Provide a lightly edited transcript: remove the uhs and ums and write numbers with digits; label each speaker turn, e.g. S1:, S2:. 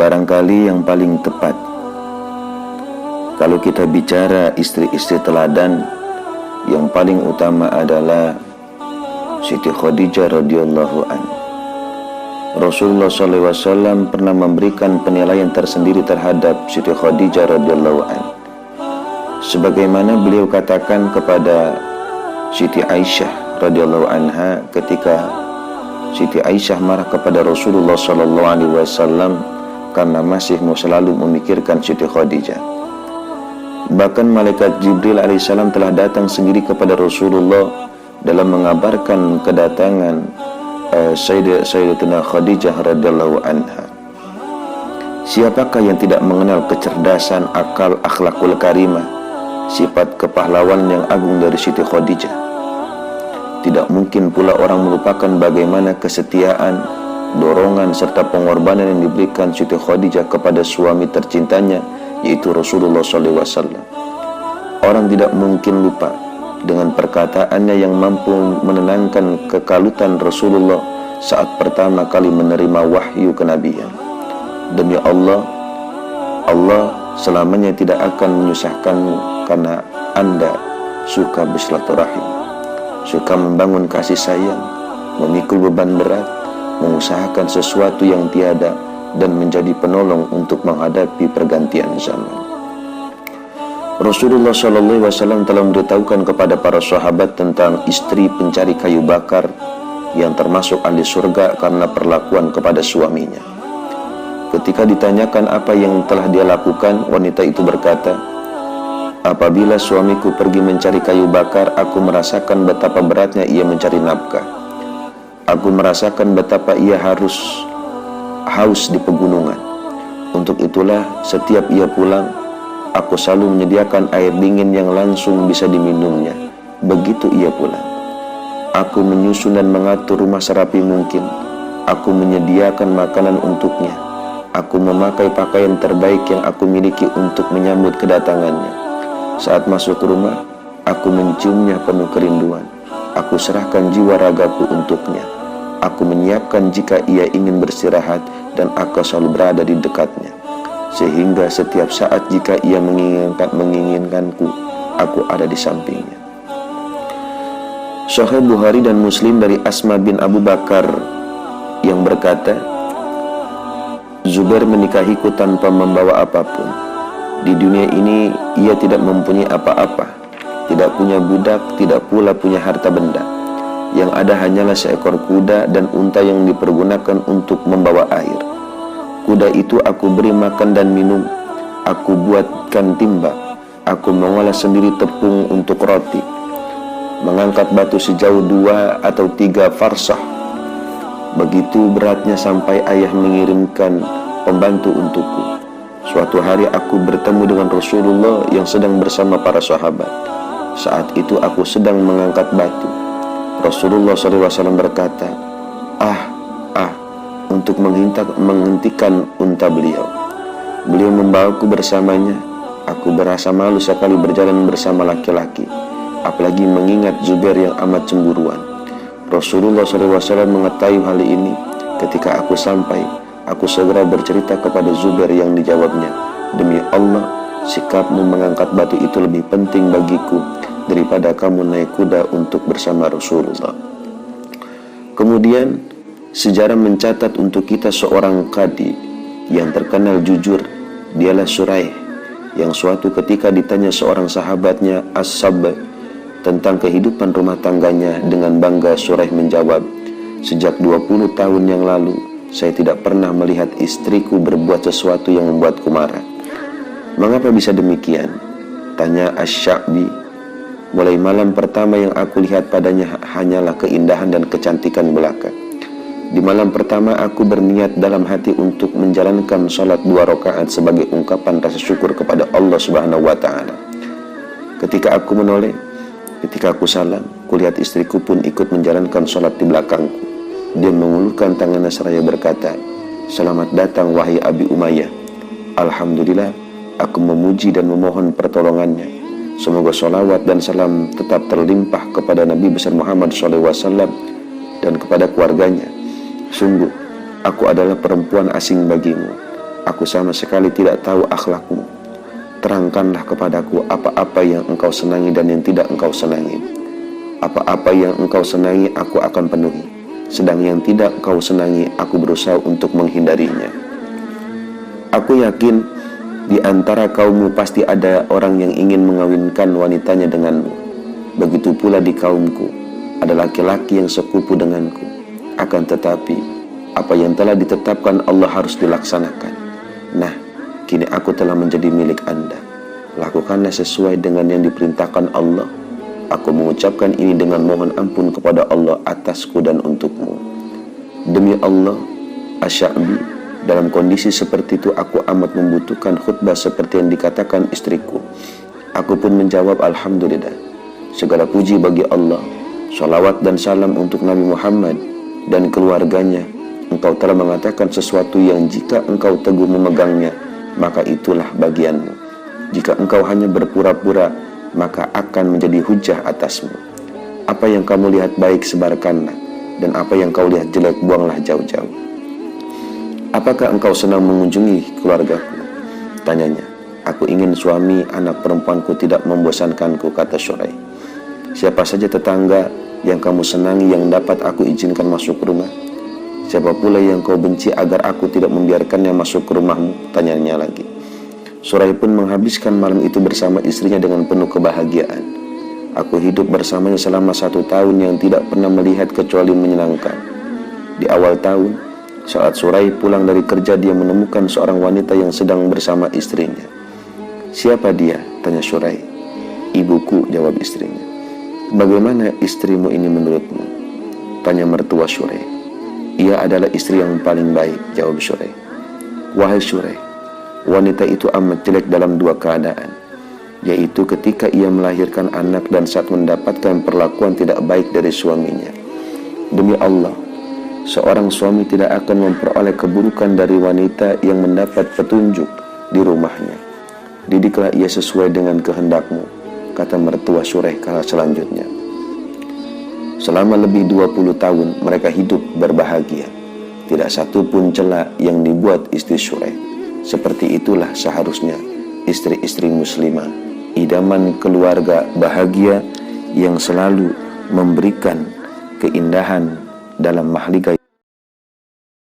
S1: Barangkali yang paling tepat kalau kita bicara istri-istri teladan, yang paling utama adalah Siti Khadijah radhiyallahu anha. Rasulullah SAW pernah memberikan penilaian tersendiri terhadap Siti Khadijah radhiyallahu anha. Sebagaimana beliau katakan kepada Siti Aisyah radhiyallahu anha ketika Siti Aisyah marah kepada Rasulullah SAW karena masih mau selalu memikirkan Siti Khadijah. Bahkan malaikat Jibril alaihissalam telah datang sendiri kepada Rasulullah dalam mengabarkan kedatangan Sayyidatuna Khadijah radhiyallahu anha. Siapakah yang tidak mengenal kecerdasan, akal, akhlakul karimah, sifat kepahlawanan yang agung dari Siti Khadijah? Tidak mungkin pula orang melupakan bagaimana kesetiaan, dorongan, serta pengorbanan yang diberikan Siti Khadijah kepada suami tercintanya, yaitu Rasulullah SAW. Orang tidak mungkin lupa dengan perkataannya yang mampu menenangkan kekalutan Rasulullah saat pertama kali menerima wahyu kenabian. Demi Allah, Allah selamanya tidak akan menyusahkanmu karena Anda suka bersilaturahim, suka membangun kasih sayang, memikul beban berat, mengusahakan sesuatu yang tiada, dan menjadi penolong untuk menghadapi pergantian zaman. Rasulullah SAW telah memberitahukan kepada para sahabat tentang istri pencari kayu bakar yang termasuk ahli surga karena perlakuan kepada suaminya. Ketika ditanyakan apa yang telah dia lakukan, wanita itu berkata, "Apabila suamiku pergi mencari kayu bakar, aku merasakan betapa beratnya ia mencari nafkah. Aku merasakan betapa ia harus haus di pegunungan. Untuk itulah setiap ia pulang, aku selalu menyediakan air dingin yang langsung bisa diminumnya. Begitu ia pulang, aku menyusun dan mengatur rumah serapi mungkin. Aku menyediakan makanan untuknya. Aku memakai pakaian terbaik yang aku miliki untuk menyambut kedatangannya. Saat masuk rumah, aku menciumnya penuh kerinduan. Aku serahkan jiwa ragaku untuknya. Aku menyiapkan jika ia ingin beristirahat, dan aku selalu berada di dekatnya. Sehingga setiap saat jika ia menginginkanku, aku ada di sampingnya." Sahih Bukhari dan Muslim dari Asma bin Abu Bakar yang berkata, "Zubair menikahiku tanpa membawa apapun. Di dunia ini ia tidak mempunyai apa-apa, tidak punya budak, tidak pula punya harta benda. Yang ada hanyalah seekor kuda dan unta yang dipergunakan untuk membawa air. Kuda itu aku beri makan dan minum, aku buatkan timba, aku mengolah sendiri tepung untuk roti, mengangkat batu sejauh 2 atau 3 farsah. Begitu beratnya sampai ayah mengirimkan pembantu untukku. Suatu hari aku bertemu dengan Rasulullah yang sedang bersama para sahabat. Saat itu aku sedang mengangkat batu. Rasulullah SAW berkata, untuk menghentikan unta beliau. Beliau membawaku bersamanya. Aku berasa malu sekali berjalan bersama laki-laki, apalagi mengingat Zubair yang amat cemburuan. Rasulullah SAW mengetahui hal ini. Ketika aku sampai, aku segera bercerita kepada Zubair yang dijawabnya, "Demi Allah, sikapmu mengangkat batu itu lebih penting bagiku daripada kamu naik kuda untuk bersama Rasulullah." Kemudian sejarah mencatat untuk kita seorang qadi yang terkenal jujur. Dialah Suraih, yang suatu ketika ditanya seorang sahabatnya As-Sab tentang kehidupan rumah tangganya. Dengan bangga Suraih menjawab, "Sejak 20 tahun yang lalu, saya tidak pernah melihat istriku berbuat sesuatu yang membuatku marah." "Mengapa bisa demikian?" tanya Asy-Sya'bi. "Mulai malam pertama yang aku lihat padanya hanyalah keindahan dan kecantikan belaka. Di malam pertama aku berniat dalam hati untuk menjalankan sholat 2 rakaat sebagai ungkapan rasa syukur kepada Allah Subhanahu wa Ta'ala. Ketika aku menoleh, ketika aku salam, kulihat istriku pun ikut menjalankan sholat di belakangku. Dia mengulurkan tangannya seraya berkata, 'Selamat datang wahai Abi Umayyah. Alhamdulillah, aku memuji dan memohon pertolongannya. Semoga sholawat dan salam tetap terlimpah kepada Nabi besar Muhammad SAW dan kepada keluarganya. Sungguh, aku adalah perempuan asing bagimu. Aku sama sekali tidak tahu akhlakmu. Terangkanlah kepadaku apa-apa yang engkau senangi dan yang tidak engkau senangi. Apa-apa yang engkau senangi aku akan penuhi, sedang yang tidak engkau senangi aku berusaha untuk menghindarinya. Aku yakin di antara kaummu pasti ada orang yang ingin mengawinkan wanitanya denganmu. Begitu pula di kaumku ada laki-laki yang sekupu denganku. Akan tetapi apa yang telah ditetapkan Allah harus dilaksanakan. Nah, kini aku telah menjadi milik Anda. Lakukanlah sesuai dengan yang diperintahkan Allah. Aku mengucapkan ini dengan mohon ampun kepada Allah atasku dan untukmu. Demi Allah, Asy-Sya'bi, dalam kondisi seperti itu aku amat membutuhkan khutbah seperti yang dikatakan istriku. Aku pun menjawab, Alhamdulillah, segala puji bagi Allah. Shalawat dan salam untuk Nabi Muhammad dan keluarganya. Engkau telah mengatakan sesuatu yang jika engkau teguh memegangnya, maka itulah bagianmu. Jika engkau hanya berpura-pura, maka akan menjadi hujah atasmu. Apa yang kamu lihat baik sebarkanlah, dan apa yang kau lihat jelek buanglah jauh-jauh. Apakah engkau senang mengunjungi keluargaku? Tanyanya. Aku ingin suami anak perempuanku tidak membosankanku, kata Syurai. Siapa saja tetangga yang kamu senangi yang dapat aku izinkan masuk rumah? Siapa pula yang kau benci agar aku tidak membiarkannya masuk ke rumahmu? Tanyanya lagi. Syurai pun menghabiskan malam itu bersama istrinya dengan penuh kebahagiaan. Aku hidup bersamanya selama 1 tahun yang tidak pernah melihat kecuali menyenangkan. Di awal tahun, saat Syurai pulang dari kerja, dia menemukan seorang wanita yang sedang bersama istrinya. Siapa dia? Tanya Syurai. Ibuku, jawab istrinya. Bagaimana istrimu ini menurutmu? Tanya mertua Syurai. Ia adalah istri yang paling baik, jawab Syurai. Wahai Syurai, wanita itu amat jelek dalam 2 keadaan, yaitu ketika ia melahirkan anak dan saat mendapatkan perlakuan tidak baik dari suaminya. Demi Allah, seorang suami tidak akan memperoleh keburukan dari wanita yang mendapat petunjuk di rumahnya. Didiklah ia sesuai dengan kehendakmu, kata mertua Syurai kala selanjutnya. Selama lebih 20 tahun mereka hidup berbahagia. Tidak satu pun celah yang dibuat istri Syurai. Seperti itulah seharusnya istri-istri muslimah, idaman keluarga bahagia yang selalu memberikan keindahan dalam mahligai